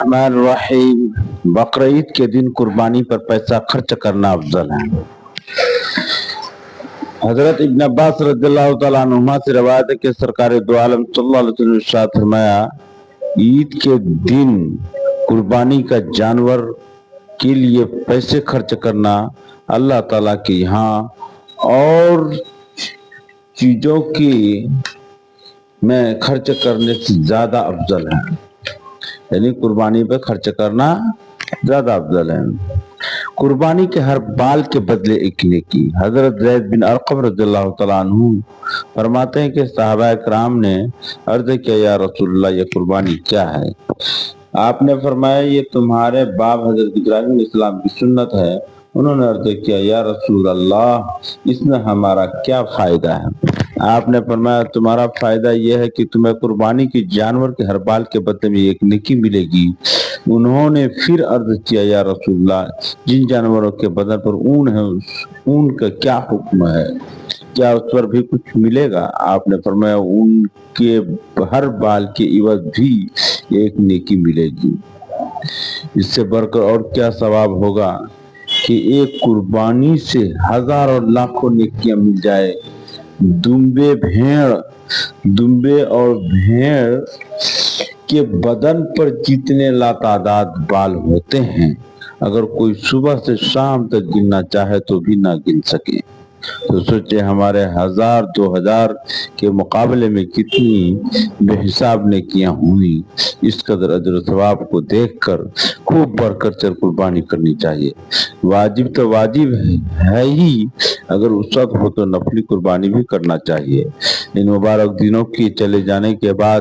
الرحمن الرحیم بقرعید کے دن قربانی پر پیسہ خرچ کرنا افضل ہے۔ حضرت ابن عباس رضی اللہ تعالیٰ عنہما سے روایت ہے کہ سرکار دو عالم صلی اللہ علیہ وسلم نے ارشاد فرمایا، عید کے دن قربانی کا جانور کے لیے پیسے خرچ کرنا اللہ تعالیٰ کے یہاں اور چیزوں کی میں خرچ کرنے سے زیادہ افضل ہے، یعنی قربانی پہ خرچ کرنا زیادہ افضل ہے۔ قربانی کے ہر بال کے بدلے ایک نیکی۔ حضرت زید بن ارقم رضی اللہ تعالیٰ عنہ فرماتے ہیں کہ صحابہ کرام نے عرض کیا، یا رسول اللہ یہ قربانی کیا ہے؟ آپ نے فرمایا، یہ تمہارے باپ حضرت ابراہیم علیہ السلام کی سنت ہے۔ انہوں نے عرض کیا، یا رسول اللہ اس میں ہمارا کیا فائدہ ہے؟ آپ نے فرمایا، تمہارا فائدہ یہ ہے کہ تمہیں قربانی کی جانور کے ہر بال کے بدلے میں ایک نیکی ملے گی۔ انہوں نے پھر عرض کیا، یا رسول اللہ جن جانوروں کے بدن پر اون ہے اون کا کیا حکم ہے؟ کیا اس پر بھی کچھ ملے گا؟ آپ نے فرمایا، اون کے ہر بال کے عوض بھی ایک نیکی ملے گی۔ اس سے بڑھ کر اور کیا ثواب ہوگا کہ ایک قربانی سے ہزاروں لاکھوں نیکیاں مل جائے۔ دمبے اور بھیڑ کے بدن پر جتنے لاتعداد بال ہوتے ہیں، اگر کوئی صبح سے شام تک گننا چاہے تو بھی نہ گن سکے۔ تو سوچے ہمارے 1000-2000 کے مقابلے میں کتنی بے حساب نیکیاں ہوئی۔ اس قدر اجر و ثواب کو دیکھ کر خوب بڑھ کر چل قربانی کرنی چاہیے۔ واجب تو واجب ہے ہی، اگر وسعت ہو تو نفلی قربانی بھی کرنا چاہیے۔ ان مبارک دنوں کے چلے جانے کے بعد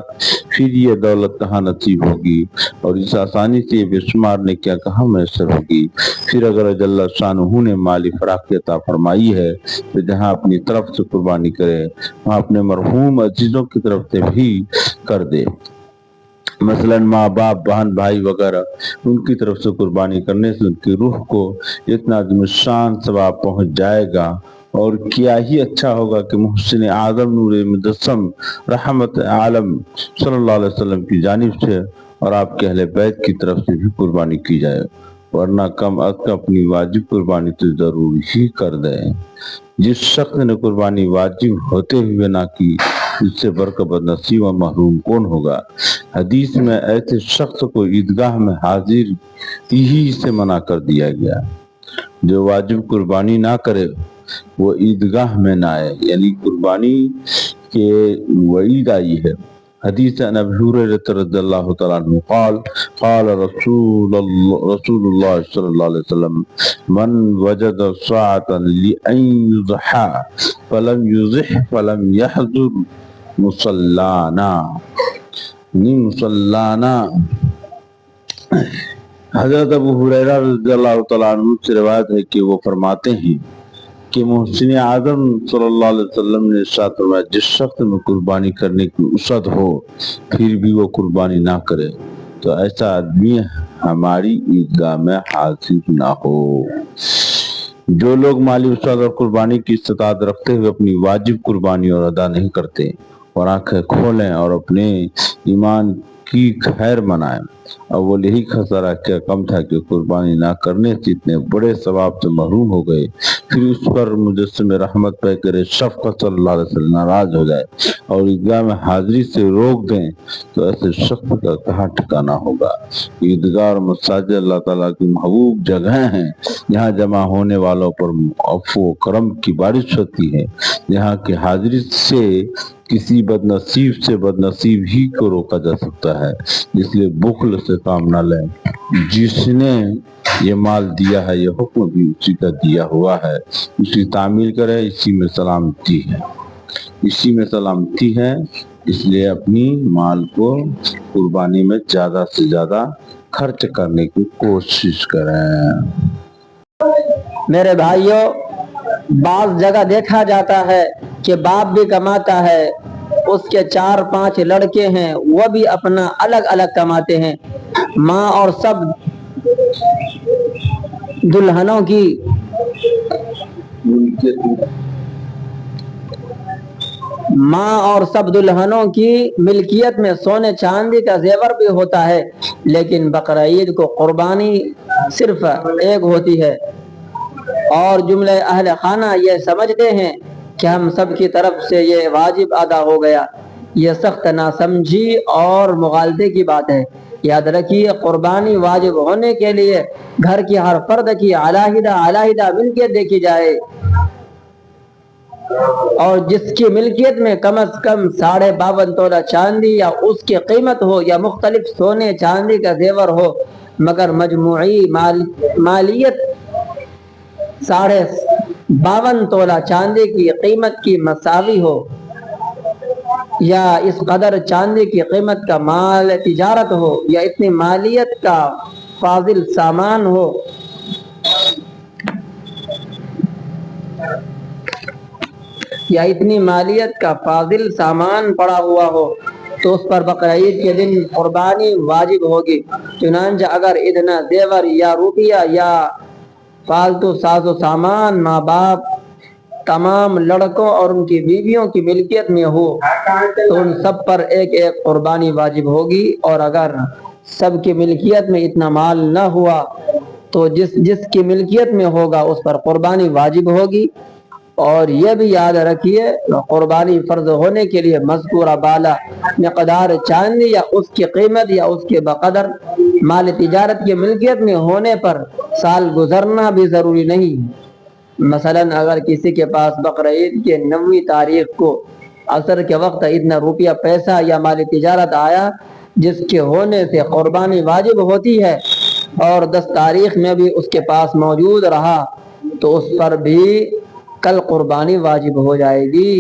پھر یہ دولت کہاں نصیب ہوگی اور اس آسانی سے یہ بے شمار نیکیاں کہاں میسر ہوگی؟ پھر اگر جل شانہ نے مالی فراخی عطا فرمائی ہے تو جہاں اپنی طرف سے قربانی کرے وہاں اپنے مرحوم عزیزوں کی طرف سے بھی کر دے۔ مثلا ماں باپ بہن بھائی وغیرہ، ان کی طرف سے قربانی کرنے سے ان کی روح کو اتنا عظیم الشان ثواب پہنچ جائے گا، اور کیا ہی اچھا ہوگا کہ محسن اعظم نور مجسم رحمت عالم صلی اللہ علیہ وسلم کی جانب سے اور آپ کے اہل بیت کی طرف سے بھی قربانی کی جائے، ورنہ کم از کم اپنی واجب قربانی تو ضرور ہی کر دیں۔ جس شخص نے قربانی واجب ہوتے ہوئے نہ کی، اس سے بڑھ کر بدنصیب و محروم کون ہوگا؟ حدیث میں ایسے شخص کو عیدگاہ میں حاضر ہی سے منع کر دیا گیا۔ جو واجب قربانی نہ کرے وہ عیدگاہ میں نہ آئے، یعنی قربانی کے وعید آئی ہے۔ حدیث عن ابی ہریرہ رضی اللہ تعالیٰ عنہ قال قال رسول اللہ صلی اللہ علیہ وسلم من وجد ساعة لأن يضحى فلم يضح فلم يحضر مصلانا۔ حضرت ابو ہریرہ رضی اللہ تعالیٰ عنہ سے روایت ہے کہ وہ فرماتے ہیں کہ محسن اعظم صلی اللہ علیہ وسلم نے ارشاد فرمایا، جس شخص میں قربانی کرنے کی وسعت ہو پھر بھی وہ قربانی نہ کرے تو ایسا آدمی ہماری عیدگاہ میں حاضر نہ ہو۔ جو لوگ مالی وسعت اور قربانی کی استطاعت رکھتے ہوئے اپنی واجب قربانی اور ادا نہیں کرتے اور آنکھیں کھولیں اور اپنے ایمان کی خیر منائیں، اول یہی خسارہ کیا کم تھا کہ قربانی نہ کرنے سے اتنے بڑے ثواب سے محروم ہو گئے، پھر اس پر مجسم رحمت پہ کرے شفقت صلی اللہ علیہ وسلم ناراض ہو جائے اور عیدگاہ میں حاضری سے روک دیں تو ایسے شخص کا کہاں ٹھکانہ ہوگا؟ عیدگاہ اور مساجد اللہ تعالیٰ کی محبوب جگہیں ہیں، یہاں جمع ہونے والوں پر عفو و کرم کی بارش ہوتی ہے، یہاں کی حاضری سے کسی بدنصیب سے بدنصیب ہی کو روکا جا سکتا ہے، اس لیے بخل سے کام نہ لیں۔ جس نے یہ مال دیا ہے یہ حکم بھی اسی کا دیا ہوا ہے، اس کی تعمیل کرے، اسی میں سلامتی ہے، اس لیے اپنی مال کو قربانی میں زیادہ سے زیادہ خرچ کرنے کی کوشش کریں۔ میرے بھائیوں، بعض جگہ دیکھا جاتا ہے کہ باپ بھی کماتا ہے، اس کے 4-5 لڑکے ہیں، وہ بھی اپنا الگ الگ کماتے ہیں، ماں اور سب دلہنوں کی ماں اور سب دلہنوں کی ملکیت میں سونے چاندی کا زیور بھی ہوتا ہے، لیکن بقرعید کو قربانی صرف ایک ہوتی ہے، اور جملہ اہل خانہ یہ سمجھتے ہیں کہ ہم سب کی طرف سے یہ واجب ادا ہو گیا۔ یہ سخت ناسمجھی اور مغالطے کی بات ہے۔ یاد رکھیے، قربانی واجب ہونے کے لیے گھر کی ہر فرد کی علیحدہ ملکیت دیکھی جائے، اور جس کی ملکیت میں کم از کم 52.5 تولہ چاندی یا اس کی قیمت ہو یا مختلف سونے چاندی کا زیور ہو، مگر مجموعی مالیت 52.5 تولہ چاندی کی قیمت کی مساوی ہو، یا اس قدر چاندی کی قیمت کا مال تجارت ہو، یا اتنی مالیت کا فاضل سامان ہو، یا اتنی مالیت کا فاضل سامان پڑا ہوا ہو، تو اس پر بقرعید کے دن قربانی واجب ہوگی۔ چنانچہ اگر اتنا زیور یا روپیہ یا فالتو ساز و سامان ماں باپ تمام لڑکوں اور ان کی بیویوں کی ملکیت میں ہو تو ان سب پر ایک ایک قربانی واجب ہوگی، اور اگر سب کی ملکیت میں اتنا مال نہ ہوا تو جس کی ملکیت میں ہوگا اس پر قربانی واجب ہوگی۔ اور یہ بھی یاد رکھیے، قربانی فرض ہونے کے لیے مذکورہ بالا مقدار چاندی یا اس کی قیمت یا اس کے بقدر مال تجارت کی ملکیت میں ہونے پر سال گزرنا بھی ضروری نہیں۔ مثلا اگر کسی کے پاس بقرعید کے 9ویں تاریخ کو عصر کے وقت اتنا روپیہ پیسہ یا مال تجارت آیا جس کے ہونے سے قربانی واجب ہوتی ہے، اور 10 تاریخ میں بھی اس کے پاس موجود رہا، تو اس پر بھی کل قربانی واجب ہو جائے گی۔